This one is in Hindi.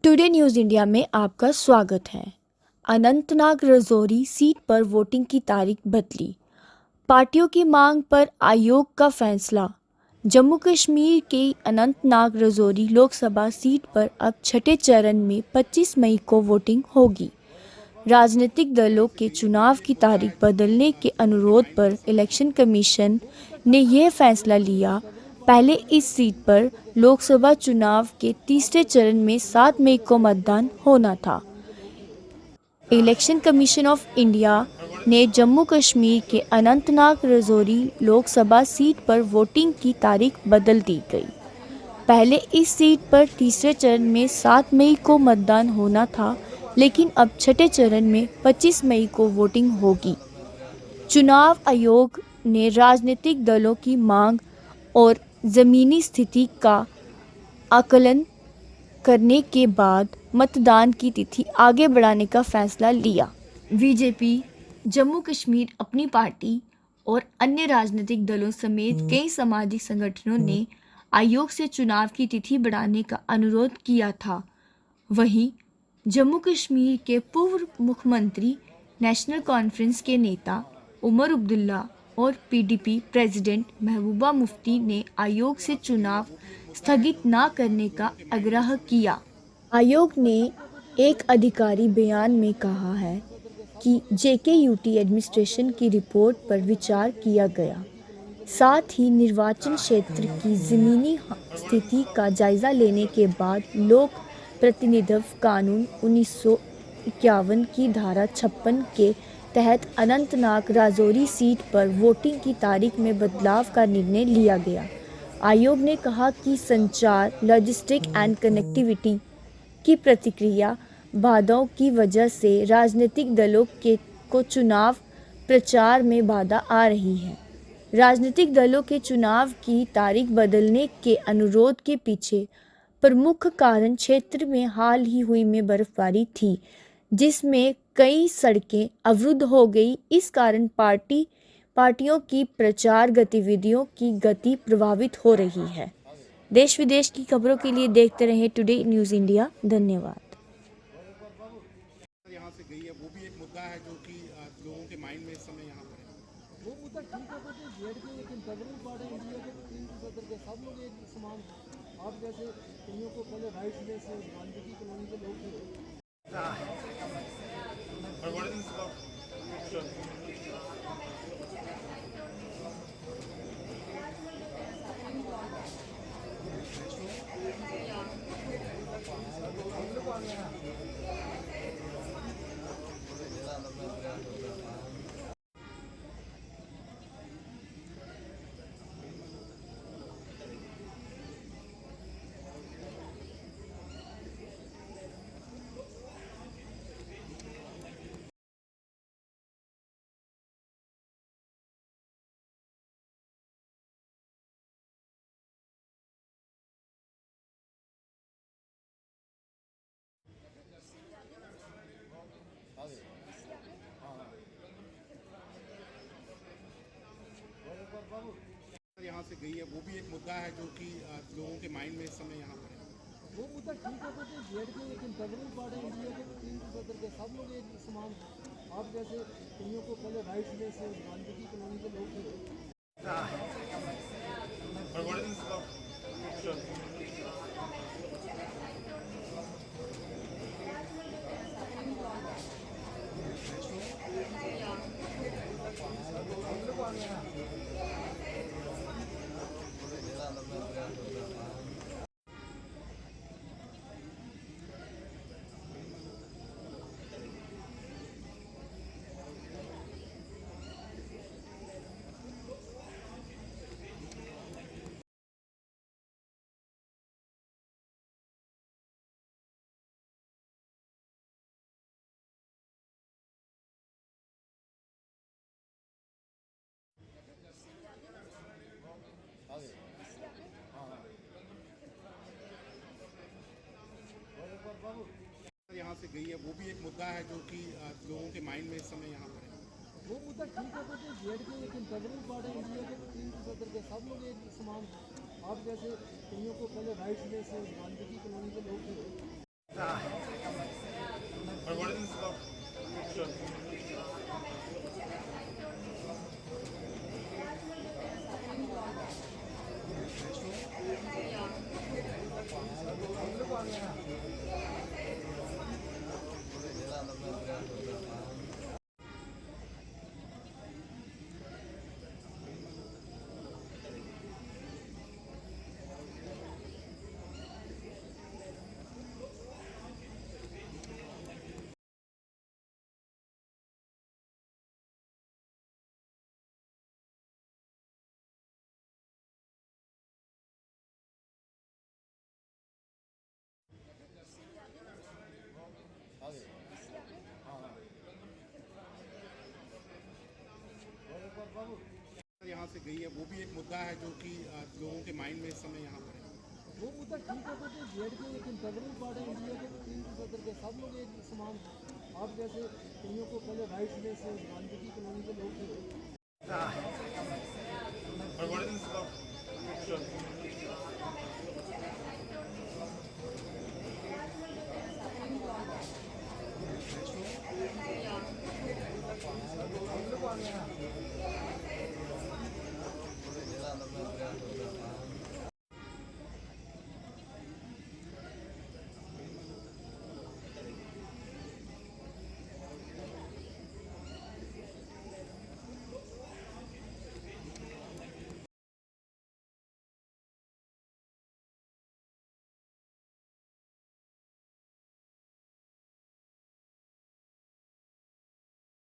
टुडे न्यूज़ इंडिया में आपका स्वागत है। अनंतनाग राजौरी सीट पर वोटिंग की तारीख बदली, पार्टियों की मांग पर आयोग का फैसला। जम्मू कश्मीर के अनंतनाग राजौरी लोकसभा सीट पर अब छठे चरण में 25 मई को वोटिंग होगी। राजनीतिक दलों के चुनाव की तारीख बदलने के अनुरोध पर इलेक्शन कमीशन ने यह फैसला लिया। पहले इस सीट पर लोकसभा चुनाव के तीसरे चरण में 7 मई को मतदान होना था। इलेक्शन कमीशन ऑफ इंडिया ने जम्मू कश्मीर के अनंतनाग राजौरी लोकसभा सीट पर वोटिंग की तारीख बदल दी गई। पहले इस सीट पर तीसरे चरण में 7 मई को मतदान होना था, लेकिन अब छठे चरण में 25 मई को वोटिंग होगी। चुनाव आयोग ने राजनीतिक दलों की मांग और ज़मीनी स्थिति का आकलन करने के बाद मतदान की तिथि आगे बढ़ाने का फैसला लिया। बीजेपी, जम्मू कश्मीर अपनी पार्टी और अन्य राजनीतिक दलों समेत कई सामाजिक संगठनों ने आयोग से चुनाव की तिथि बढ़ाने का अनुरोध किया था। वहीं जम्मू कश्मीर के पूर्व मुख्यमंत्री, नेशनल कॉन्फ्रेंस के नेता उमर अब्दुल्ला और पीडीपी प्रेसिडेंट महबूबा मुफ्ती ने आयोग से चुनाव स्थगित न करने का आग्रह किया। आयोग ने एक आधिकारिक बयान में कहा है कि जेकेयूटी एडमिनिस्ट्रेशन की रिपोर्ट पर विचार किया गया, साथ ही निर्वाचन क्षेत्र की ज़मीनी स्थिति का जायज़ा लेने के बाद लोक प्रतिनिधित्व कानून 1951 की धारा 56 के तहत अनंतनाग राजौरी सीट पर वोटिंग की तारीख में बदलाव का निर्णय लिया गया। आयोग ने कहा कि संचार, लॉजिस्टिक एंड कनेक्टिविटी की प्रतिक्रिया बाधाओं की वजह से राजनीतिक दलों को चुनाव प्रचार में बाधा आ रही है। राजनीतिक दलों के चुनाव की तारीख बदलने के अनुरोध के पीछे प्रमुख कारण क्षेत्र में हाल ही हुई में बर्फबारी थी, जिसमें कई सड़कें अवरुद्ध हो गई। इस कारण पार्टियों की प्रचार गतिविधियों की गति प्रभावित हो रही है। देश विदेश की खबरों के लिए देखते रहें टुडे न्यूज़ इंडिया। धन्यवाद। यहाँ से गई है, वो भी एक मुद्दा है जो कि लोगों के माइंड में इस समय यहाँ पर है। वो मुद्दा ठीक है, तो जेड के एक इंटीग्रल पार्ट है इंडिया के, 3 सदर के सब लोग एक समान। आप जैसे कईयों को पहले राइट्स में से गांधी की कॉलोनी के लोग थे। यहाँ से गई है, वो भी एक मुद्दा है जो कि लोगों के माइंड में इस समय यहाँ पर है। वो मुद्दा ठीक है, तो जेड के एक इंटीग्रल पार्ट है इंडिया के, 3 सदर के सब लोग एक समान। आप जैसे कईयों को पहले राइट्स में से गांधी की कॉलोनी के लोग थे। यहाँ से गई है, वो भी एक मुद्दा है जो कि लोगों के माइंड में इस समय यहाँ पर है। वो मुद्दा ठीक है, तो जेड के एक इंटीग्रल पार्ट है इंडिया के, 3 सदर के सब लोग एक समान। आप जैसे कईयों को पहले राइट्स में से गांधी की कॉलोनी के लोग थे। से गई है, वो भी एक मुद्दा है जो कि लोगों के माइंड में इस समय यहाँ पर है। वो मुद्दा ठीक है तो जेड के एक इंटीग्रल पार्ट है इंडिया के, 3 के सब लोग एक समान हैं। आप जैसे कईयों को पहले राइट्स लेस गांधी की कॉलोनी के लोग थे।